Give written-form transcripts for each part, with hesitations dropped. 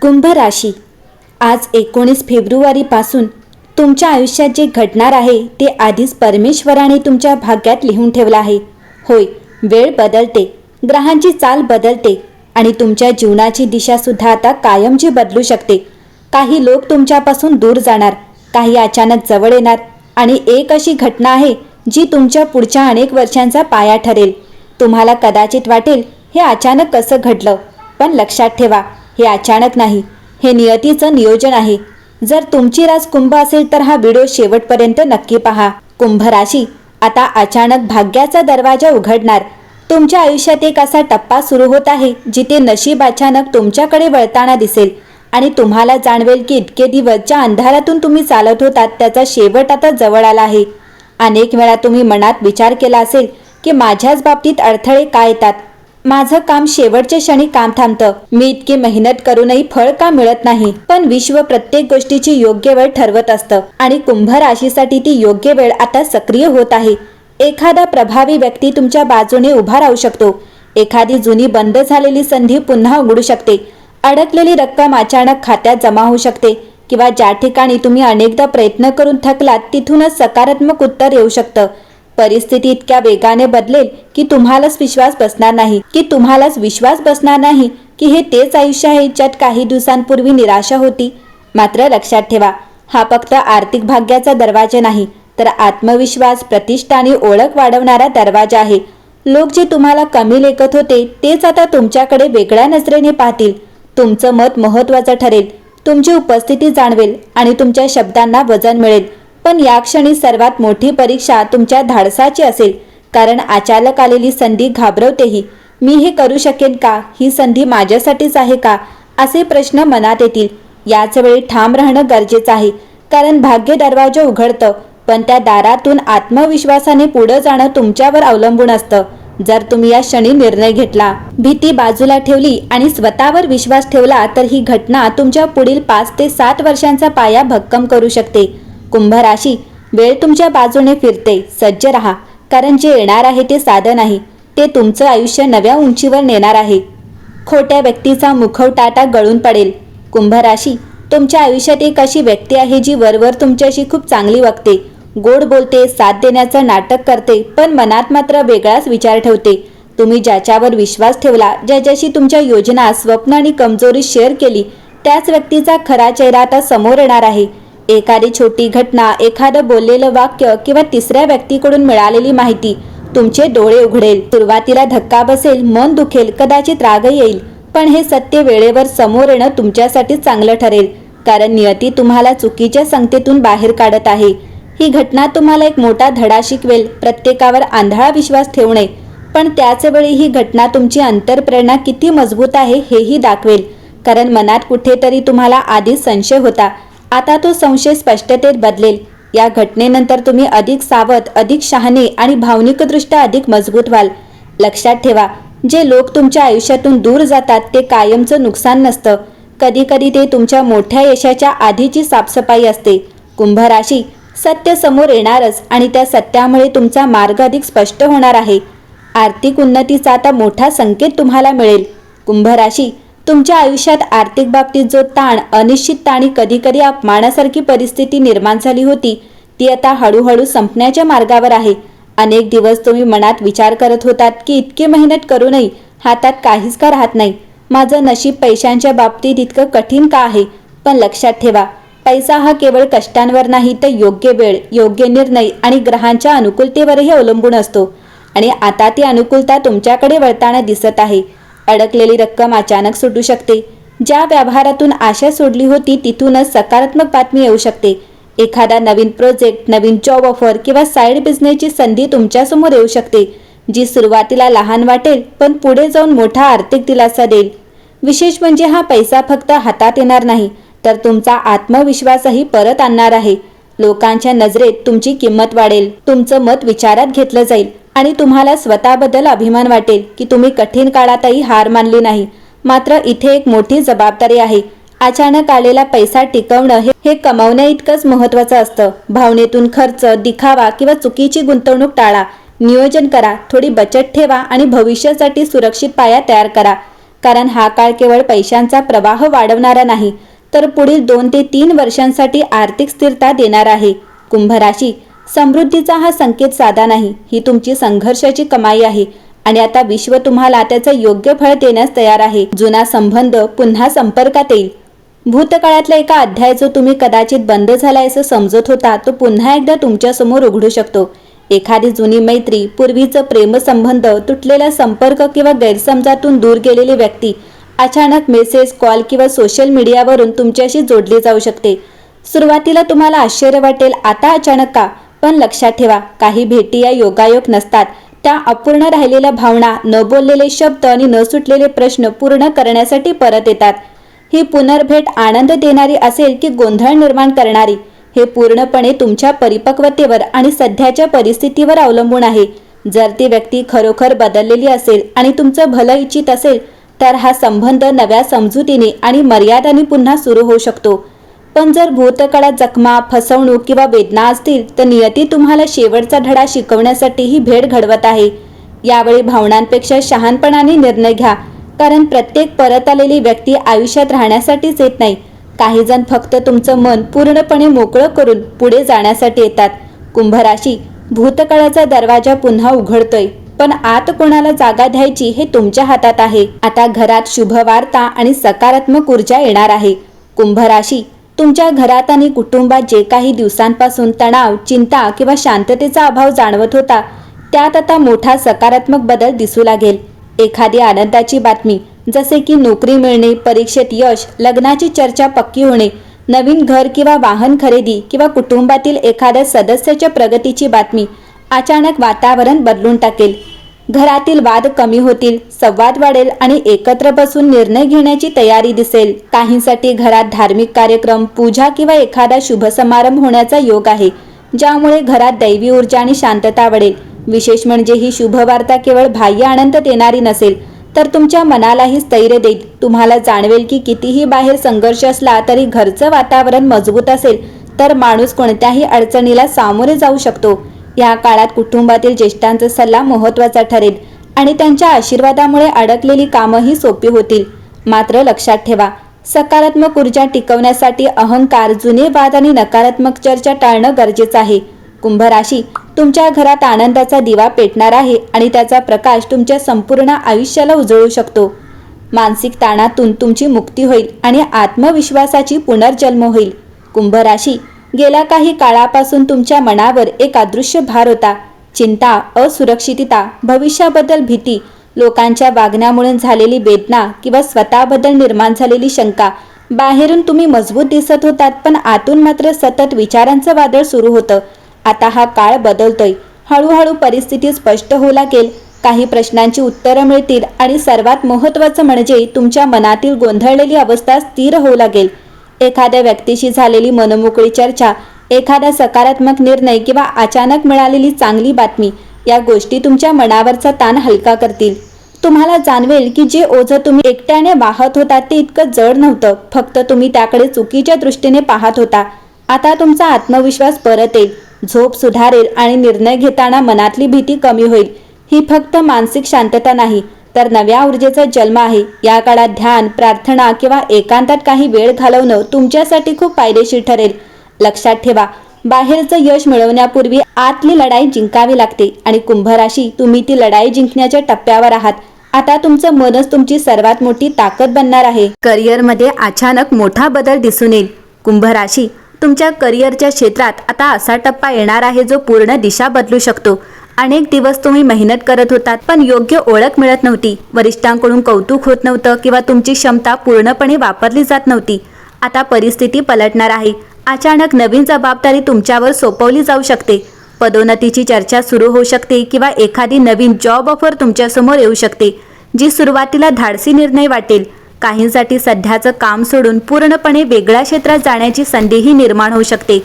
कुंभ राशी, आज 19 फेब्रुवारीपासून तुमच्या आयुष्यात जे घडणार आहे ते आधीच परमेश्वराने तुमच्या भाग्यात लिहून ठेवलं आहे. होय, वेळ बदलते, ग्रहांची चाल बदलते आणि तुमच्या जीवनाची दिशासुद्धा आता कायमची बदलू शकते. काही लोक तुमच्यापासून दूर जाणार, काही अचानक जवळ येणार आणि एक अशी घटना आहे जी तुमच्या पुढच्या अनेक वर्षांचा पाया ठरेल. तुम्हाला कदाचित वाटेल हे अचानक कसं घडलं, पण लक्षात ठेवा, हे अचानक नाही, हे नियतीचं नियोजन आहे. जर तुमची रास कुंभ असेल तर हा व्हिडिओ शेवटपर्यंत नक्की पहा. कुंभ राशी, आता अचानक भाग्याचा दरवाजा उघडणार. तुमच्या आयुष्यात एक असा टप्पा सुरू होत आहे जिथे नशीब अचानक तुमच्याकडे वळताना दिसेल आणि तुम्हाला जाणवेल की इतके दिवस ज्या अंधारातून तुम्ही चालत होतात त्याचा शेवट आता जवळ आला आहे. अनेक वेळा तुम्ही मनात विचार केला असेल की माझ्याच बाबतीत अडथळे का येतात, माझं काम शेवटच्या क्षणी काम थांबतं, मी इतकी मेहनत करूनही फळ का मिळत नाही. पण विश्व प्रत्येक गोष्टीची योग्य वेळ ठरवत असतं आणि कुंभ राशीसाठी ती योग्य वेळ आता सक्रिय होत आहे. एखादा प्रभावी व्यक्ती तुमच्या बाजूने उभा राहू शकतो. एखादी जुनी बंद झालेली संधी पुन्हा उघडू शकते. अडकलेली रक्कम अचानक खात्यात जमा होऊ शकते किंवा ज्या ठिकाणी तुम्ही अनेकदा प्रयत्न करून थकलात तिथूनच सकारात्मक उत्तर येऊ शकतं. परिस्थिती इतक्या वेगाने बदलेल की तुम्हालाच विश्वास बसणार नाही की हे तेच आयुष्य आहे ज्यात काही दिवसांपूर्वी निराशा होती. मात्र लक्षात ठेवा, हा फक्त आर्थिक भाग्याचा दरवाजा नाही, तर आत्मविश्वास, प्रतिष्ठा आणि ओळख वाढवणारा दरवाजा आहे. लोक जे तुम्हाला कमी लेखत होते तेच आता तुमच्याकडे वेगळ्या नजरेने पाहतील. तुमचं मत महत्त्वाचं ठरेल, तुमची उपस्थिती जाणवेल आणि तुमच्या शब्दांना वजन मिळेल. पण या क्षणी सर्वात मोठी परीक्षा तुमच्या धाडसाची असेल, कारण अचानक आलेली संधी घाबरवतेही. मी हे करू शकेन का, ही संधी माझ्यासाठीच आहे का, असे प्रश्न मनात येतील. याच वेळी ठाम राहणं गरजेचं आहे, कारण भाग्य दरवाजा उघडतं पण त्या दारातून आत्मविश्वासाने पुढे जाणं तुमच्यावर अवलंबून असतं. जर तुम्ही या क्षणी निर्णय घेतला, भीती बाजूला ठेवली आणि स्वतःवर विश्वास ठेवला तर ही घटना तुमच्या पुढील 5 ते 7 वर्षांचा पाया भक्कम करू शकते. कुंभ राशी, वेळ तुमच्या बाजूने फिरते, सज्ज राहा, कारण जे येणार आहे ते साधं नाही, ते तुमचं आयुष्य नव्या उंचीवर नेणार आहे. खोट्या व्यक्तीचा मुखवटा आता गळून पडेल. कुंभ राशी, तुमच्या आयुष्यात एक अशी व्यक्ती आहे जी वरवर तुमच्याशी खूप चांगली वागते, गोड बोलते, साथ देण्याचं नाटक करते, पण मनात मात्र वेगळाच विचार ठेवते. तुम्ही ज्याच्यावर विश्वास ठेवला, ज्याच्याशी तुमच्या योजना, स्वप्न आणि कमजोरी शेअर केली, त्याच व्यक्तीचा खरा चेहरा आता समोर येणार आहे. एखादी छोटी घटना, एखादं बोललेलं वाक्य किंवा तिसऱ्या व्यक्तीकडून मिळालेली माहिती तुमचे डोळे उघडेल. सुरुवातीला धक्का बसेल, मन दुखेल, कदाचित रागही येईल, पण हे सत्य वेळेवर समोर येणं तुमच्यासाठी चांगलं ठरेल, कारण नियती तुम्हाला चुकीच्या संगतीतून बाहेर काढत आहे. ही घटना तुम्हाला एक मोठा धडा शिकवेल, प्रत्येकावर आंधळा विश्वास ठेवू नये, पण त्याच वेळी ही घटना तुमची अंतरप्रेरणा किती मजबूत आहे हेही दाखवेल, कारण मनात कुठेतरी तुम्हाला आधीच संशय होता, आता तो संशय स्पष्टतेत बदलेल. या घटनेनंतर तुम्ही अधिक सावध, अधिक शहाणे आणि भावनिकदृष्ट्या अधिक मजबूत व्हाल. लक्षात ठेवा, जे लोक तुमच्या आयुष्यातून दूर जातात ते कायमचं नुकसान नसतं, कधीकधी ते तुमच्या मोठ्या यशाच्या आधीची साफसफाई असते. कुंभ राशी, सत्य समोर येणारच आणि त्या सत्यामुळे तुमचा मार्ग अधिक स्पष्ट होणार आहे. आर्थिक उन्नतीचा आता मोठा संकेत तुम्हाला मिळेल. कुंभ राशी, तुमच्या आयुष्यात आर्थिक बाबतीत जो ताण, अनिश्चितता आणि कधीकधी अपमानासारखी परिस्थिती निर्माण झाली होती ती आता हळूहळू संपण्याच्या मार्गावर आहे. अनेक दिवस तुम्ही मनात विचार करत होतात की इतकी मेहनत करूनही हातात काहीच का राहत नाही, माझं नशीब पैशांच्या बाबतीत इतकं कठीण का आहे. पण लक्षात ठेवा, पैसा हा केवळ कष्टांवर नाही तर योग्य वेळ, योग्य निर्णय आणि ग्रहांच्या अनुकूलतेवरही अवलंबून असतो आणि आता ती अनुकूलता तुमच्याकडे वळताना दिसत आहे. अडकलेली रक्कम अचानक सुटू शकते. ज्या व्यवहारातून आशा सोडली होती तिथूनच सकारात्मक बातमी येऊ शकते. एखादा नवीन प्रोजेक्ट, नवीन जॉब ऑफर किंवा साईड बिझनेसची संधी तुमच्यासमोर येऊ शकते, जी सुरुवातीला लहान वाटेल पण पुढे जाऊन मोठा आर्थिक दिलासा देईल. विशेष म्हणजे हा पैसा फक्त हातात येणार नाही, तर तुमचा आत्मविश्वासही परत आणणार आहे. लोकांच्या नजरेत तुमची किंमत वाढेल, तुमचं मत विचारात घेतलं जाईल आणि तुम्हाला स्वतःबद्दल अभिमान वाटेल की तुम्ही कठीण काळातही हार मानली नाही. मात्र इथे एक मोठी जबाबदारी आहे. अचानक आलेला पैसा टिकवणं हे कमावण्या इतकंच महत्त्वाचं असतं. भावनेतून खर्च, दिखावा किंवा चुकीची गुंतवणूक टाळा. नियोजन करा, थोडी बचत ठेवा आणि भविष्यासाठी सुरक्षित पाया तयार करा. कारण हा काळ केवळ पैशांचा प्रवाह वाढवणारा नाही, तर पुढील 2 ते 3 वर्षांसाठी आर्थिक स्थिरता देणार आहे. कुंभ राशी, समृद्धीचा हा संकेत साधा नाही, ही तुमची संघर्षाची कमाई आहे आणि आता विश्व तुम्हाला त्याचं योग्य फळ देण्यास तयार आहे. जुना संबंध पुन्हा संपर्कात येईल. भूतकाळातला एका अध्याय जो तुम्ही कदाचित बंद झालाय असं समजत होता, तो पुन्हा एकदा तुमच्या समोर उघडू शकतो. एखादी जुनी मैत्री, पूर्वीचं प्रेमसंबंध, तुटलेला संपर्क किंवा गैरसमजातून दूर गेलेली व्यक्ती अचानक मेसेज, कॉल किंवा सोशल मीडियावरून तुमच्याशी जोडली जाऊ शकते. सुरुवातीला तुम्हाला आश्चर्य वाटेल, आता अचानक का? पण लक्षात ठेवा, काही भेटी या योगायोग नसतात. त्या अपूर्ण राहिलेल्या भावना, न बोललेले शब्द आणि न सुटलेले प्रश्न पूर्ण करण्यासाठी परत येतात. ही पुनर्भेट आनंद देणारी असेल की गोंधळ निर्माण करणारी, हे पूर्णपणे तुमच्या परिपक्वतेवर आणि सध्याच्या परिस्थितीवर अवलंबून आहे. जर ती व्यक्ती खरोखर बदललेली असेल आणि तुमचं भलं इच्छित असेल, तर हा संबंध नव्या समजुतीने आणि मर्यादांनी पुन्हा सुरू होऊ शकतो. पण जर भूतकाळात जखमा, फसवणूक किंवा वेदना असतील, तर नियती तुम्हाला शेवटचा धडा शिकवण्यासाठी ही भेट घडवत आहे. यावेळी भावनांपेक्षा शहाणपणाने निर्णय घ्या, कारण प्रत्येक परत आलेली व्यक्ती आयुष्यात राहण्यासाठीच येत नाही. काही जण फक्त तुमचं मन पूर्णपणे मोकळं करून पुढे जाण्यासाठी येतात. कुंभ राशी, भूतकाळाचा दरवाजा पुन्हा उघडतोय, पण आत कोणाला जागा द्यायची हे तुमच्या हातात आहे. आता घरात शुभवार्ता आणि सकारात्मक ऊर्जा येणार आहे. कुंभ राशी, तुमच्या घरात आणि कुटुंबात जे काही दिवसांपासून तणाव, चिंता किंवा शांततेचा अभाव जाणवत होता, त्यात आता मोठा सकारात्मक बदल दिसू लागेल. एखादी आनंदाची बातमी, जसे की नोकरी मिळणे, परीक्षेत यश, लग्नाची चर्चा पक्की होणे, नवीन घर किंवा वाहन खरेदी किंवा कुटुंबातील एखाद्या सदस्याच्या प्रगतीची बातमी अचानक वातावरण बदलून टाकेल. घरातील वाद कमी होतील, संवाद वाढेल आणि एकत्र बसून निर्णय घेण्याची तयारी दिसेल. काहींसाठी घरात धार्मिक कार्यक्रम, पूजा किंवा एखादा शुभ समारंभ होण्याचा योग आहे, ज्यामुळे घरात दैवी ऊर्जा आणि शांतता वाढेल. विशेष म्हणजे ही शुभवार्ता केवळ बाह्य आनंद देणारी नसेल, तर तुमच्या मनालाही स्थैर्य देईल. तुम्हाला जाणवेल की कितीही बाहेर संघर्ष असला तरी घरचं वातावरण मजबूत असेल तर माणूस कोणत्याही अडचणीला सामोरे जाऊ शकतो. या काळात कुटुंबातील ज्येष्ठांचा सल्ला महत्त्वाचा ठरेल आणि त्यांच्या आशीर्वादामुळे अडकलेली कामंही सोपी होतील. मात्र लक्षात ठेवा, सकारात्मक ऊर्जा टिकवण्यासाठी अहंकार, जुने वाद आणि नकारात्मक चर्चा टाळणं गरजेचं आहे. कुंभ राशी, तुमच्या घरात आनंदाचा दिवा पेटणार आहे आणि त्याचा प्रकाश तुमच्या संपूर्ण आयुष्याला उजळू शकतो. मानसिक ताणातून तुमची मुक्ती होईल आणि आत्मविश्वासाची पुनर्जन्म होईल. कुंभ राशी, गेल्या काही काळापासून तुमच्या मनावर एक अदृश्य भार होता. चिंता, असुरक्षितता, भविष्याबद्दल भीती, लोकांच्या वागण्यामुळे झालेली वेदना किंवा स्वतःबद्दल निर्माण झालेली शंका. बाहेरून तुम्ही मजबूत दिसत होतात, पण आतून मात्र सतत विचारांचं वादळ सुरू होतं. आता हा काळ बदलतोय. हळूहळू परिस्थिती स्पष्ट होऊ लागेल, काही प्रश्नांची उत्तरं मिळतील आणि सर्वात महत्त्वाचं म्हणजे तुमच्या मनातील गोंधळलेली अवस्था स्थिर होऊ लागेल. एखाद्या व्यक्तीशी झालेली मनमोकळी चर्चा, एखादा सकारात्मक निर्णय किंवा अचानक मिळालेली चांगली बातमी, या गोष्टी तुमच्या मनावरचा ताण हलका करतील. तुम्हाला जाणवेल की जे ओझं तुम्ही एकट्याने वाहत होता ते इतकं जड नव्हतं, फक्त तुम्ही त्याकडे चुकीच्या दृष्टीने पाहत होता. आता तुमचा आत्मविश्वास परत येईल, झोप सुधारेल आणि निर्णय घेताना मनातली भीती कमी होईल. ही फक्त मानसिक शांतता नाही, तर नव्या ऊर्जेचा जन्म आहे. या काळात ध्यान, प्रार्थना किंवा एकांतात काही वेळ घालवणं तुमच्यासाठी खूप फायदेशीर ठरेल. लक्षात ठेवा, बाहेरचं यश मिळवण्यापूर्वी आतली लढाई जिंकावी लागते आणि कुंभ राशी, तुम्ही ती लढाई जिंकण्याच्या टप्प्यावर आहात. आता तुमचं मनच तुमची सर्वात मोठी ताकद बनणार आहे. करिअरमध्ये अचानक मोठा बदल दिसून येईल. कुंभ राशी, तुमच्या करिअरच्या क्षेत्रात आता असा टप्पा येणार आहे जो पूर्ण दिशा बदलू शकतो. अनेक दिवस तुम्ही मेहनत करत होतात, पण योग्य ओळख मिळत नव्हती, वरिष्ठांकडून कौतुक होत नव्हतं किंवा तुमची क्षमता पूर्णपणे वापरली जात नव्हती. आता परिस्थिती पलटणार आहे. अचानक नवीन जबाबदारी तुमच्यावर सोपवली जाऊ शकते. पदोन्नतीची चर्चा सुरू होऊ शकते किंवा एखादी नवीन जॉब ऑफर तुमच्यासमोर येऊ शकते, जी सुरुवातीला धाडसी निर्णय वाटेल. काहींसाठी सध्याचं काम सोडून पूर्णपणे वेगळ्या क्षेत्रात जाण्याची संधीही निर्माण होऊ शकते.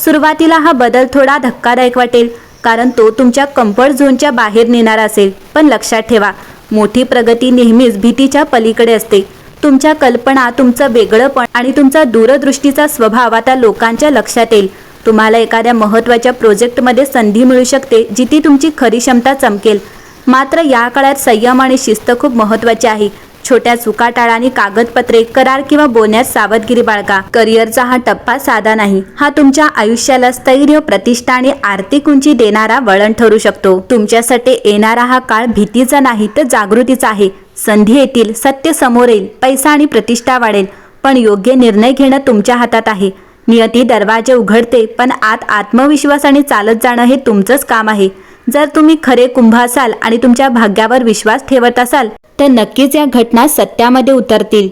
सुरुवातीला हा बदल थोडा धक्कादायक वाटेल, कारण तो तुमच्या कम्फर्ट झोनच्या बाहेर नेणारा असेल. पण लक्षात ठेवा, मोठी प्रगती नेहमीच भीतीच्या पलीकडे असते. तुमच्या कल्पना, तुमचं वेगळंपण आणि तुमचा दूरदृष्टीचा स्वभाव आता लोकांच्या लक्षात येईल. तुम्हाला एखाद्या महत्त्वाच्या प्रोजेक्टमध्ये संधी मिळू शकते, जिथे तुमची खरी क्षमता चमकेल. मात्र या काळात संयम आणि शिस्त खूप महत्त्वाची आहे. छोट्या चुका टाळा आणि कागदपत्रे, करार किंवा बोलण्यात सावधगिरी बाळगा. करिअरचा हा टप्पा साधा नाही. हा तुमच्या आयुष्याला स्थैर्य, प्रतिष्ठा आणि आर्थिक उंची देणारा वळण ठरू शकतो. तुमच्यासाठी येणारा हा काळ भीतीचा नाही तर जागृतीचा आहे. संधी येतील, सत्य समोर येईल, पैसा आणि प्रतिष्ठा वाढेल, पण योग्य निर्णय घेणं तुमच्या हातात आहे. नियती दरवाजे उघडते, पण आत आत्मविश्वासाने चालत जाणं हे तुमचंच काम आहे. जर तुम्ही खरे कुंभ असाल आणि तुमच्या भाग्यावर विश्वास ठेवत असाल तर नक्कीच या घटना सत्यामध्ये उतरतील.